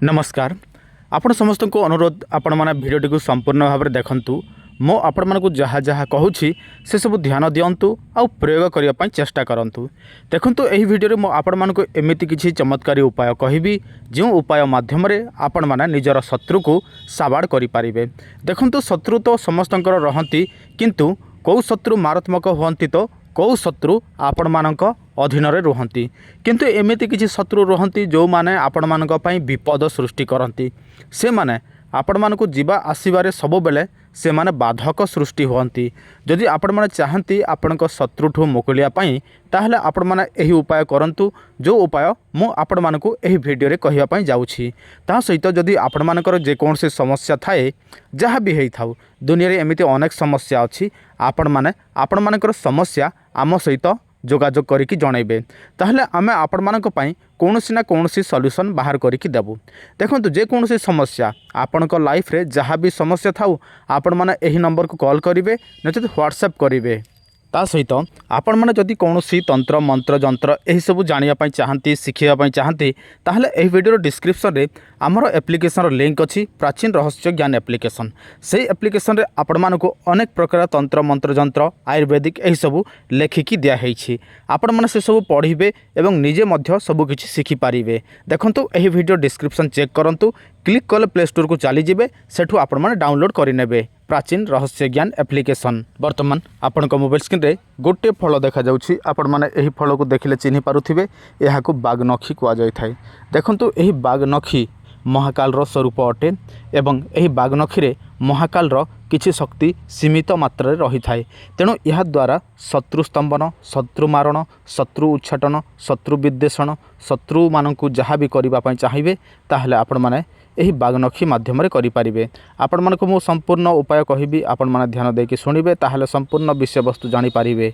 नमस्कार। आपण समस्त को अनुरोध आपण मैंने भिडटी को संपूर्ण भाव में देखु। मो आपण मानक जहाँ जहाँ कहूँ से सब ध्यान दिंतु आउ प्रयोग करने चेष्टा करूँ। देखूँ यही भिडियो मो आपण मानक एमती किसी चमत्कारी उपाय कहबी जो उपाय माध्यम आपण मैंने निजर शत्रु को साबाड़ करें। देखूँ शत्रु तो समस्त रहती किंतु कौ शत्रु मारात्मक हुअंती तो कौ शत्रु आपण मानक अधीन रुहति किंतु एमती किसी शत्रु रुहति जो माने आपण मानक पई विपद सृष्टि करती से माने आपण मानक जीवा आसबार सब बेले से माने बाधक सृष्टि होती। जदि आपण माने चाहती आपण शत्रुठू मुकुलिया पाई ताहले आपण माने एही उपाय करंतु जो उपाय मु आपण मानकु एही वीडियो रे कहिया पाई जाउछि। ता सहित जदि आपण मानकर जे कौन से समस्या थाए जहाँ भी हेई थाउ दुनिया रे एमिति अनेक समस्या अछि आपण मानकर समस्या आम सहित जोगाजोग करिकी जनइबे ताहले आमे आपण मानक पई कौनसी ना कौनसी सॉल्यूशन बाहर करिकी देबु। देखंतु जे कौनसी समस्या आपणक लाइफ रे जहाँ भी समस्या थाउ आपण माने एही नंबर को कॉल करिवे नचेत व्हाट्सएप करिवे। ता सहित आपण माने जदि कौनसी तंत्र मंत्र जंत्र एही सब जानिया पई चाहंती शिखिया पई चाहंती ताहले एही वीडियो डिस्क्रिप्शन रे आमर एप्लिकेशन लिंक अछि प्राचीन रहस्य ज्ञान एप्लिकेशन। से एप्लिकेशन रे आपण मानको अनेक प्रकार तंत्र मंत्र जंत्र आयुर्वेदिक एही सब लेखिकी दिया हेछि। आपण माने से सब पढ़िबे एवं निजे मध्य सब किछि शिखि पारिबे। देखंतु एही वीडियो डिस्क्रिप्शन चेक करंतु क्लिक कले प्ले स्टोर को चली जिबे सेठु आपण माने डाउनलोड करिनेबे प्राचीन रहस्य ज्ञान एप्लिकेशन। वर्तमान आपण मोबाइल स्क्रीन रे गोटे फल देखा जाउछि। आपण माने एही फल को देखिले चिन्हि पारुथिबे एहाकु बागनखी कुआ जाय थाए। देखंतु एही बागनखी महाकाल स्वरूप अटे एवं एही बागनखी रे महाकाल किछि शक्ति सीमित मात्रा रे रही थाए। तेणु यह द्वारा शत्रु स्तंभन शत्रु मारण शत्रु उच्चाटन शत्रु विद्वेषण शत्रु मानकु जहाँ भी करबा पई चाहिबे ताहले आपण माने एही बागनखी माध्यम रे करि परिबे। आपण मानकु मु संपूर्ण उपाय कहिबी आपण माने ध्यान देकी सुनिबे ताहले संपूर्ण विषय वस्तु जानि पारिबे।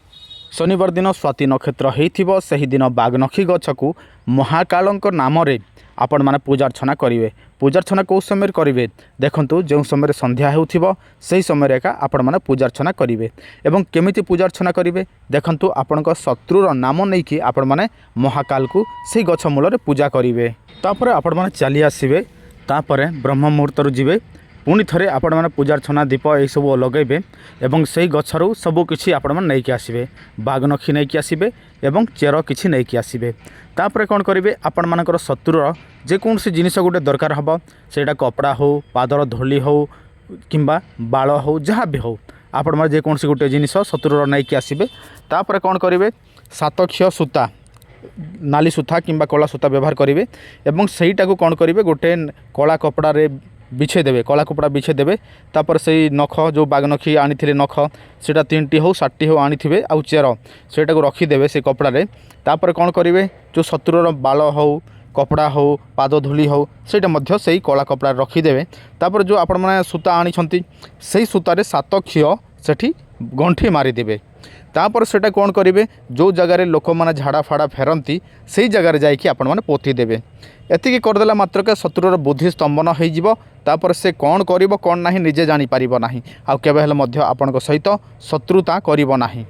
शनिवार दिन स्वाति नक्षत्र हेइथिबो सेही दिन बागनखी गछकु महाकालंक नाम रे आपण माने पूजा अर्चना करिवे। पूजा अर्चना कौ समय करिवे देखंतु जो समय संध्या हेउथिबो सेही समय एका आपण माने पूजा अर्चना करिवे। एवं केमिति पूजा अर्चना करिवे देखंतु आपणक शत्रुर नाम नै कि आपण माने महाकाल को सेही गछ मूल रे पूजा करिवे। तापरे आपण माने चली आसीबे तापरे ब्रह्म मुहूर्त रु जिवे पुणी थे आपण मैंने पूजा अर्चना दीप यही सब लगेबे एवं से गचर सबू किसी आपण मैंने नहीं आसबे बागनखी नहीं आसबे एवं चेर किसी नहीं आसबे। तापर कौन करेंगे आपण मानकर शत्रुर जेकोसी जिनिस गोटे दरकार हम सेटा कपड़ा हो पादर धूली हो किंबा बाल हो जहाँ भी हो आपण मैंने जेकोसी गोटे जिनिस शत्रुर नहीं आसबे। तापर कौन करेंगे 7 क्षय सूता नाली सूता किंबा कला सूता व्यवहार करेंगे एवं सहीटा को कौन करेंगे गोटे कला कपड़ा रे बिछे देवे कला कपड़ा बिछे देवे। तापर से नख जो बागनखी आनी नख सेटा 3टी हो 7टी हो आनी थे आउ चेर सेटा को रखीदेवे से कपड़ा रे। तापर कौन करेंगे जो शत्रुर बाल हो कपड़ा हो पाद धूली हो सेटा मध्य से कला कपड़ा रखीदेवे। तापर जो आपण मैंने सूता आनी से सूतार 7 क्षय सेठी गंठी मारिदेवे। तापर सेटा कौन करेंगे जो जगार लोक मैंने झाड़ा फाड़ा फेरती से जगार जाकि आपण मैंने पोती देवे। एतिकी करदेला मात्र के शत्रुर बुद्धि स्तंभन हो तापर से कौन करिवो कौन नाही निजे जानी पारिबो नाही आउ केबे हेले मध्य आपणक सहित शत्रुता करिवो नाही।